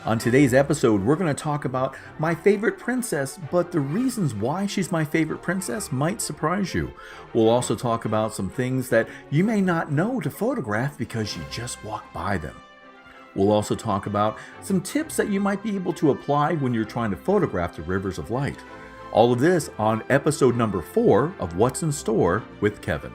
On today's episode, we're going to talk about my favorite princess, but the reasons why she's my favorite princess might surprise you. We'll also talk about some things that you may not know to photograph because you just walk by them. We'll also talk about some tips that you might be able to apply when you're trying to photograph the rivers of light. All of this on episode number 4 of What's in Store with Kevin.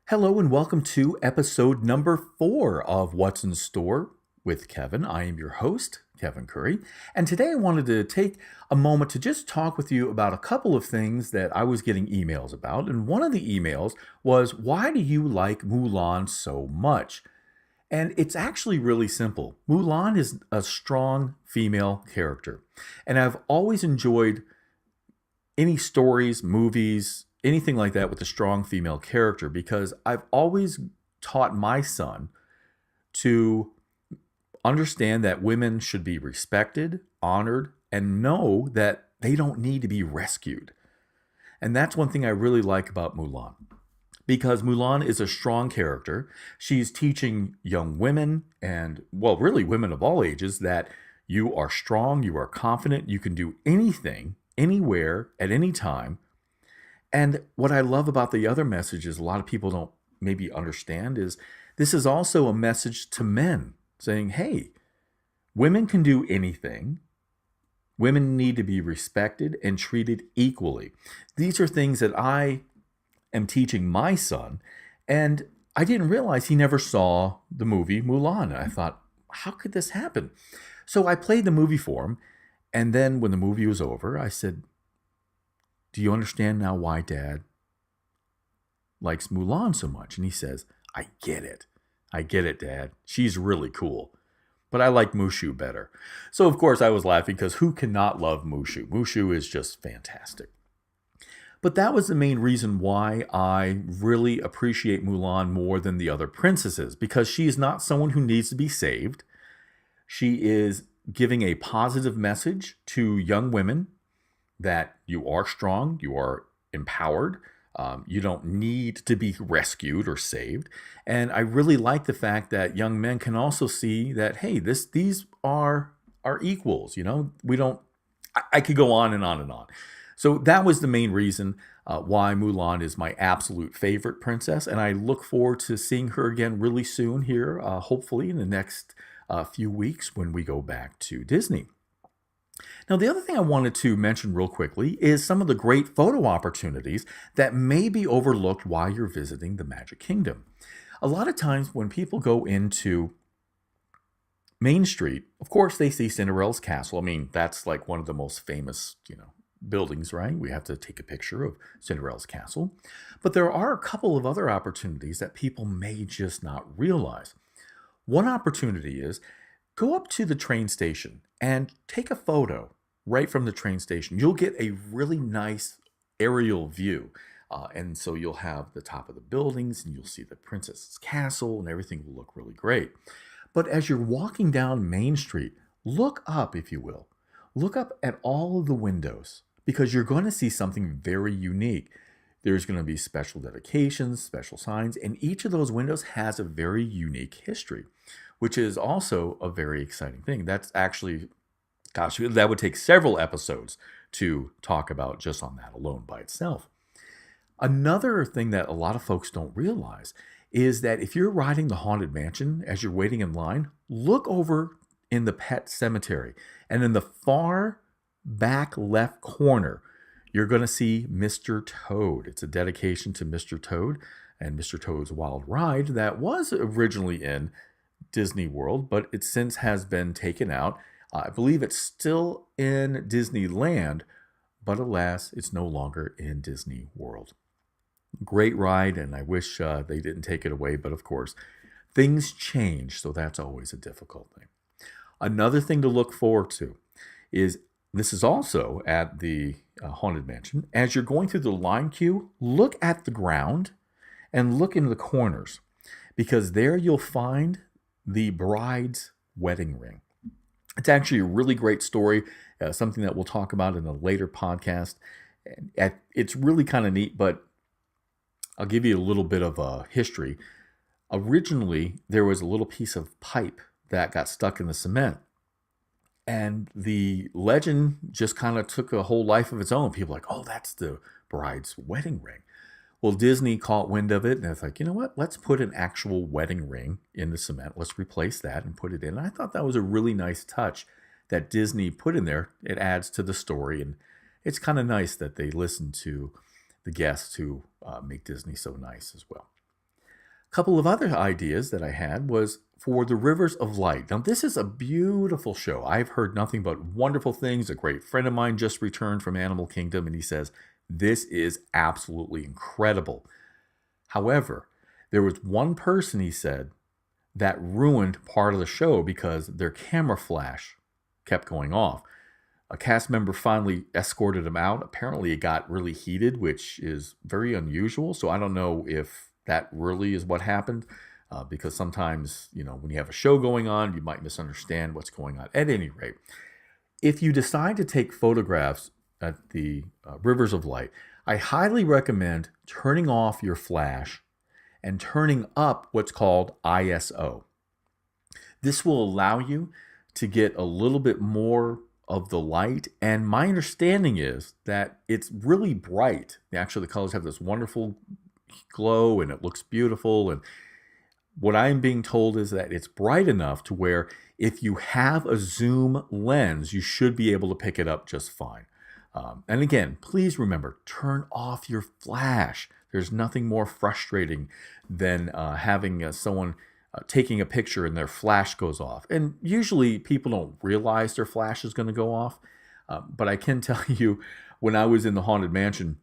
Hello and welcome to episode number 4 of What's in Store with Kevin. I am your host, Kevin Curry, and today I wanted to take a moment to just talk with you about a couple of things that I was getting emails about. And one of the emails was, why do you like Mulan so much? And it's actually really simple. Mulan is a strong female character, and I've always enjoyed any stories, movies, anything like that with a strong female character because I've always taught my son to understand that women should be respected, honored, and know that they don't need to be rescued. And that's one thing I really like about Mulan. Because Mulan is a strong character, she's teaching young women and, well, really women of all ages that you are strong, you are confident, you can do anything, anywhere, at any time. And what I love about the other messages a lot of people don't maybe understand is this is also a message to men saying, hey, women can do anything. Women need to be respected and treated equally. These are things that I am teaching my son. And I didn't realize he never saw the movie Mulan. And I thought, how could this happen? So I played the movie for him. And then when the movie was over, I said, do you understand now why Dad likes Mulan so much? And he says, I get it. I get it, Dad. She's really cool. But I like Mushu better. So, of course, I was laughing because who cannot love Mushu? Mushu is just fantastic. But that was the main reason why I really appreciate Mulan more than the other princesses, because she is not someone who needs to be saved. She is giving a positive message to young women that you are strong, you are empowered, you don't need to be rescued or saved. And I really like the fact that young men can also see that, hey, these are equals. You know, we don't. I could go on and on and on. So that was the main reason why Mulan is my absolute favorite princess, and I look forward to seeing her again really soon here, hopefully in the next few weeks when we go back to Disney. Now, the other thing I wanted to mention real quickly is some of the great photo opportunities that may be overlooked while you're visiting the Magic Kingdom. A lot of times when people go into Main Street, of course, they see Cinderella's castle. I mean, that's like one of the most famous, buildings, right? We have to take a picture of Cinderella's castle. But there are a couple of other opportunities that people may just not realize. One opportunity is go up to the train station and take a photo right from the train station. You'll get a really nice aerial view. And so you'll have the top of the buildings and you'll see the princess's castle and everything will look really great. But as you're walking down Main Street, look up, if you will. Look up at all of the windows because you're going to see something very unique. There's going to be special dedications, special signs, and each of those windows has a very unique history, which is also a very exciting thing. That's actually, gosh, that would take several episodes to talk about just on that alone by itself. Another thing that a lot of folks don't realize is that if you're riding the Haunted Mansion as you're waiting in line, look over in the pet cemetery. And in the far back left corner, you're going to see Mr. Toad. It's a dedication to Mr. Toad and Mr. Toad's Wild Ride that was originally in Disney World, but it since has been taken out. I believe it's still in Disneyland, but alas, it's no longer in Disney World. Great ride, and I wish they didn't take it away, but of course, things change, so that's always a difficult thing. Another thing to look forward to is this is also at the Haunted Mansion. As you're going through the line queue, look at the ground and look into the corners because there you'll find the bride's wedding ring. It's actually a really great story, something that we'll talk about in a later podcast. It's really kind of neat, but I'll give you a little bit of a history. Originally, there was a little piece of pipe that got stuck in the cement. And the legend just kind of took a whole life of its own. People were like, oh, that's the bride's wedding ring. Well, Disney caught wind of it, and it's like, you know what? Let's put an actual wedding ring in the cement. Let's replace that and put it in. And I thought that was a really nice touch that Disney put in there. It adds to the story, and it's kind of nice that they listen to the guests who make Disney so nice as well. A couple of other ideas that I had was for the Rivers of Light. Now, this is a beautiful show. I've heard nothing but wonderful things. A great friend of mine just returned from Animal Kingdom, and he says, this is absolutely incredible. However, there was one person, he said, that ruined part of the show because their camera flash kept going off. A cast member finally escorted him out. Apparently, it got really heated, which is very unusual. So I don't know if that really is what happened, because sometimes, when you have a show going on, you might misunderstand what's going on. At any rate, if you decide to take photographs at the Rivers of Light, I highly recommend turning off your flash and turning up what's called ISO. This will allow you to get a little bit more of the light, and my understanding is that it's really bright. Actually, the colors have this wonderful glow and it looks beautiful, and what I'm being told is that it's bright enough to where if you have a zoom lens, you should be able to pick it up just fine. And again, please remember, turn off your flash. There's nothing more frustrating than having someone taking a picture and their flash goes off. And usually people don't realize their flash is going to go off. But I can tell you, when I was in the Haunted Mansion,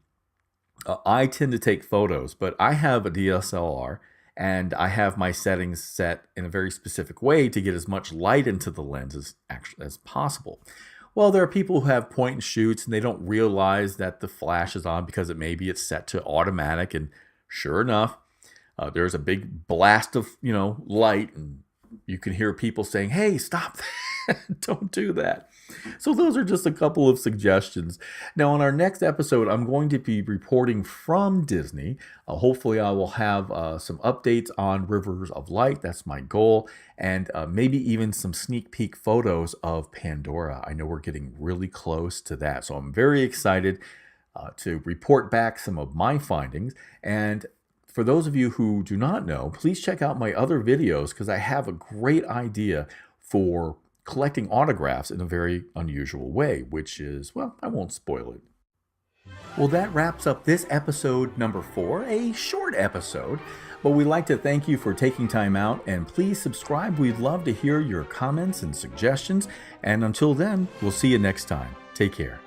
I tend to take photos, but I have a DSLR and I have my settings set in a very specific way to get as much light into the lens as possible. Well, there are people who have point and shoots and they don't realize that the flash is on because it's set to automatic, and sure enough, there's a big blast of light, and you can hear people saying, "Hey, stop that. Don't do that." So those are just a couple of suggestions. Now, on our next episode, I'm going to be reporting from Disney. Hopefully, I will have some updates on Rivers of Light. That's my goal. And maybe even some sneak peek photos of Pandora. I know we're getting really close to that. So I'm very excited to report back some of my findings. And for those of you who do not know, please check out my other videos, because I have a great idea for collecting autographs in a very unusual way, which is, well, I won't spoil it. Well, that wraps up this episode number 4, a short episode, but we'd like to thank you for taking time out, and please subscribe. We'd love to hear your comments and suggestions, and until then, we'll see you next time. Take care.